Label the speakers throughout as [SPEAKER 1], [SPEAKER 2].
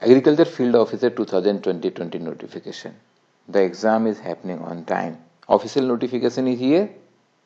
[SPEAKER 1] Agriculture Field Officer 2020 notification. The exam is happening on time. Official notification is here.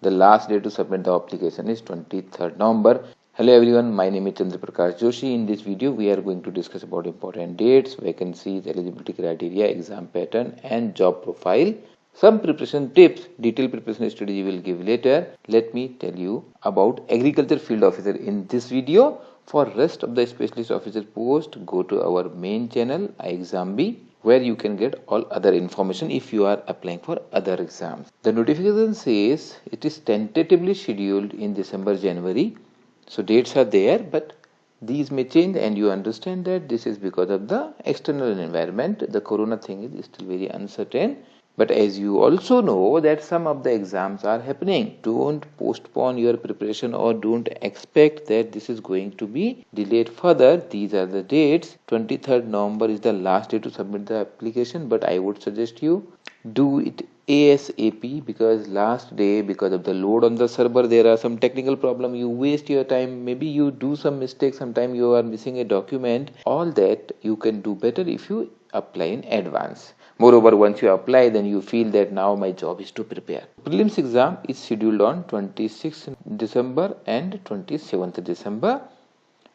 [SPEAKER 1] The last day to submit the application is 23rd November. Hello everyone, my name is Chandra Prakash Joshi. In this video, we are going to discuss about important dates, vacancies, eligibility criteria, exam pattern and job profile. Some preparation tips, detailed preparation strategy will give later. Let me tell you about Agriculture Field Officer in this video. For rest of the specialist officer post, go to our main channel iExamB, where you can get all other information if you are applying for other exams. The notification says it is tentatively scheduled in December-January. So dates are there, but these may change, and you understand that this is because of the external environment. The corona thing is still very uncertain. But as you also know that some of the exams are happening, don't postpone your preparation or don't expect that this is going to be delayed further. These are the dates. 23rd November is the last day to submit the application, but I would suggest you do it ASAP, because last day, because of the load on the server, there are some technical problem. You waste your time, maybe you do some mistake, sometime you are missing a document. All that you can do better if you apply in advance. Moreover, once you apply, then you feel that now my job is to prepare. Prelims exam is scheduled on 26th December and 27th December,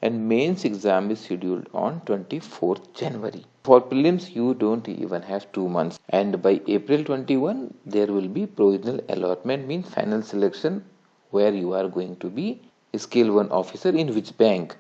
[SPEAKER 1] and mains exam is scheduled on 24th January. For prelims, you don't even have 2 months, and by April 21, there will be provisional allotment, means final selection, where you are going to be scale 1 officer in which bank.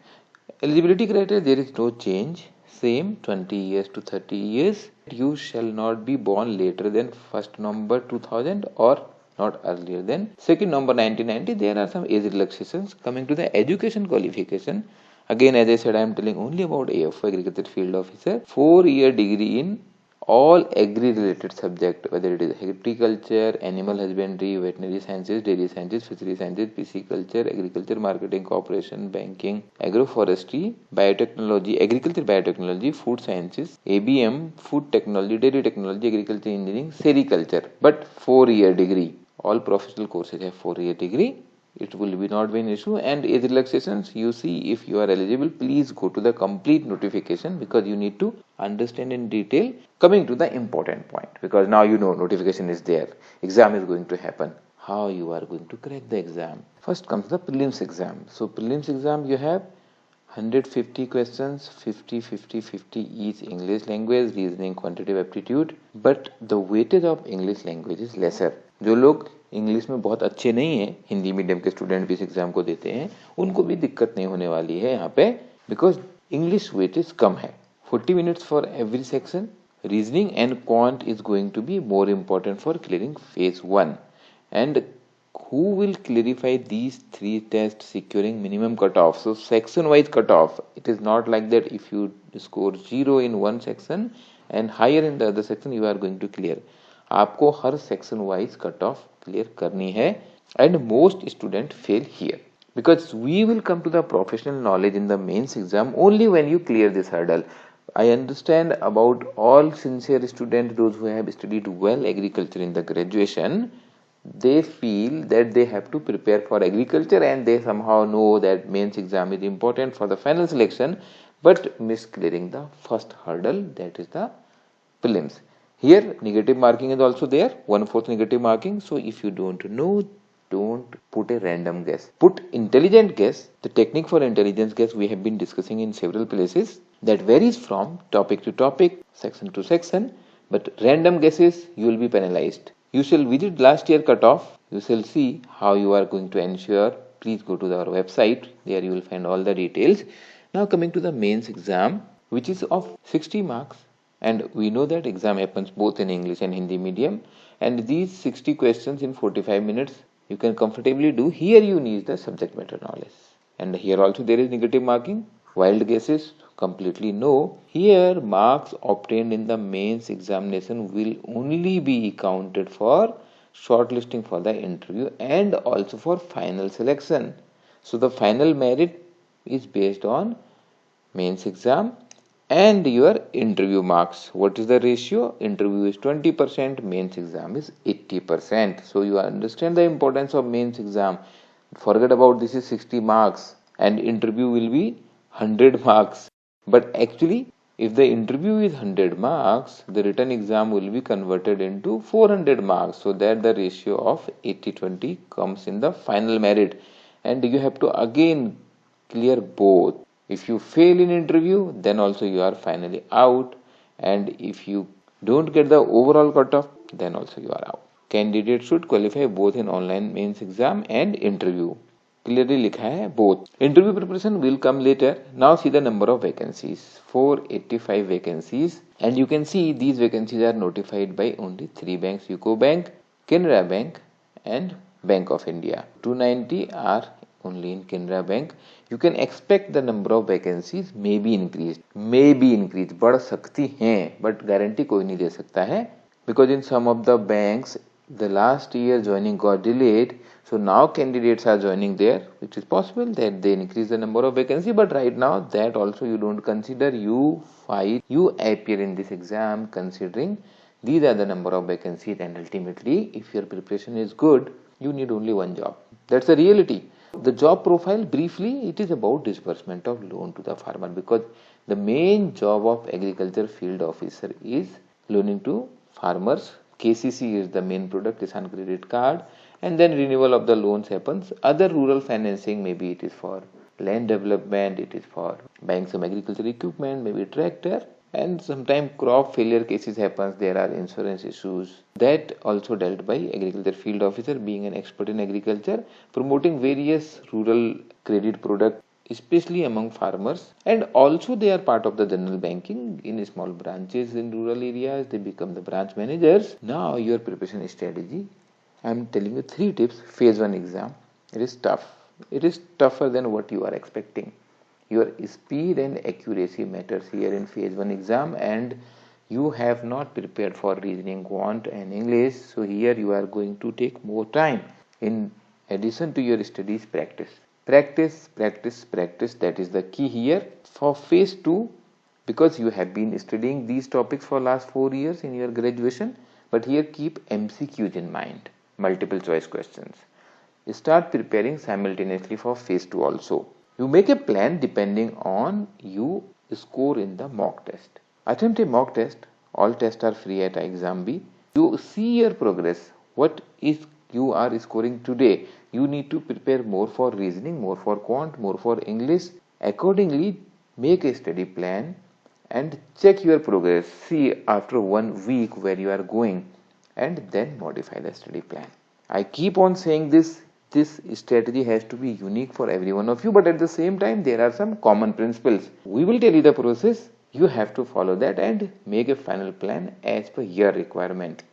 [SPEAKER 1] Eligibility criteria, there is no change. Same, 20 years to 30 years. You shall not be born later than 1st November 2000 or not earlier than 2nd November 1990. There are some age relaxations. Coming to the education qualification, again, as I said, I am telling only about AFO, Agriculture Field Officer. 4-year degree in all agri-related subject, whether it is agriculture, animal husbandry, veterinary sciences, dairy sciences, fishery sciences, pisciculture, agriculture marketing, cooperation, banking, agroforestry, biotechnology, agriculture biotechnology, food sciences, ABM, food technology, dairy technology, agriculture engineering, sericulture. But 4-year degree. All professional courses have 4-year degree. It will be not be an issue. And age relaxations, you see, if you are eligible, please go to the complete notification, because you need to understand in detail. Coming to the important point, because now you know notification is there, exam is going to happen, how you are going to crack the exam. First comes the prelims exam. So prelims exam, you have 150 questions, 50 50 50 each English language, reasoning, quantitative aptitude, but the weightage of English language is lesser. जो लोग English में बहुत अच्छे नहीं हैं, Hindi medium के student भी इस एग्जाम को देते हैं, उनको भी दिक्कत नहीं होने वाली है यहाँ पे, बिकॉज इंग्लिश वेटेज कम है. 40 minutes for every section. Reasoning and quant is going to be more important for clearing phase 1. And who will clarify these 3 tests securing minimum cutoff? So section wise cutoff, it is not like that if you score 0 in one section and higher in the other section, you are going to clear. आपको हर section wise cut off clear करनी है, and most student fail here, because we will come to the professional knowledge in the mains exam only when you clear this hurdle. I understand about all sincere students, those who have studied well agriculture in the graduation, they feel that they have to prepare for agriculture and they somehow know that mains exam is important for the final selection, but miss clearing the first hurdle, that is the prelims. Here negative marking is also there, 1/4 negative marking. So if you don't know, don't put a random guess, put intelligent guess. The technique for intelligence guess we have been discussing in several places, that varies from topic to topic, section to section, but random guesses you will be penalized. You shall visit last year cutoff, you shall see how you are going to ensure. Please go to our website, there you will find all the details. Now coming to the mains exam, which is of 60 marks, and we know that exam happens both in English and Hindi medium, and these 60 questions in 45 minutes you can comfortably do. Here you need the subject matter knowledge, and here also there is negative marking. Wild guesses, completely no. Here marks obtained in the mains examination will only be counted for shortlisting for the interview and also for final selection. So the final merit is based on mains exam and your interview marks. What is the ratio? Interview is 20%, mains exam is 80%. So you understand the importance of mains exam. Forget about this is 60 marks and interview will be 100 marks. But actually If the interview is 100 marks, the written exam will be converted into 400 marks, so that the ratio of 80-20 comes in the final merit, and you have to again clear both. If you fail in interview, then also you are finally out, and if you don't get the overall cutoff, then also you are out. Candidate should qualify both in online mains exam and interview. Clearly लिखा है both. Interview preparation will come later. Now see the number of vacancies. 485 vacancies, and you can see these vacancies are notified by only 3 banks: UCO Bank, Canara Bank, and Bank of India. 290 are only in Canara Bank. You can expect the number of vacancies may be increased, बढ़ सकती हैं, but guarantee कोई नहीं दे सकता है, because in some of the banks the last year joining got delayed, so now candidates are joining there, which is possible that they increase the number of vacancy, but right now that also you don't consider. You appear in this exam considering these are the number of vacancies, and ultimately if your preparation is good, you need only one job. That's the reality. The job profile, briefly, it is about disbursement of loan to the farmer, because the main job of agriculture field officer is loaning to farmers. KCC is the main product, Kisan Credit Card, and then renewal of the loans happens. Other rural financing, maybe it is for land development, it is for buying some agricultural equipment, maybe tractor, and sometimes crop failure cases happens. There are insurance issues that also dealt by agriculture field officer, being an expert in agriculture, promoting various rural credit products, especially among farmers, and also they are part of the general banking in small branches in rural areas. They become the branch managers. Now your preparation strategy, I am telling you 3 tips. Phase 1 exam, it is tough. It is tougher than what you are expecting. Your speed and accuracy matters here in phase 1 exam, and you have not prepared for reasoning, quant, and English, so here you are going to take more time. In addition to your studies, practice, that is the key here. For phase 2, because you have been studying these topics for last 4 years in your graduation, but here keep MCQs in mind, multiple choice questions. Start preparing simultaneously for phase 2 also. You make a plan depending on you score in the mock test. Attempt a mock test. All tests are free at Exambee. You see your progress. What is you are scoring today? You need to prepare more for reasoning, more for quant, more for English. Accordingly, make a study plan and check your progress. See after 1 week where you are going, and then modify the study plan. I keep on saying this strategy has to be unique for every one of you, but at the same time there are some common principles. We will tell you the process. You have to follow that and make a final plan as per your requirement.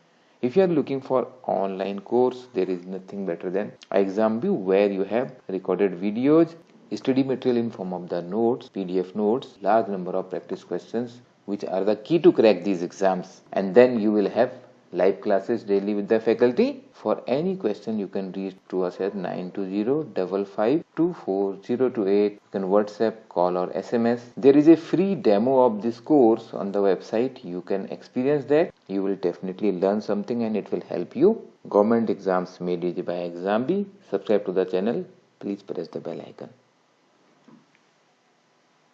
[SPEAKER 1] If you are looking for online course, there is nothing better than Exambee, where you have recorded videos, study material in form of the notes, PDF notes, large number of practice questions, which are the key to crack these exams, and then you will have live classes daily with the faculty. For any question, you can reach to us at 920-5524-028. You can WhatsApp, call, or SMS. There is a free demo of this course on the website. You can experience that. You will definitely learn something and it will help you. Government exams made easy by Exambee. Subscribe to the channel. Please press the bell icon.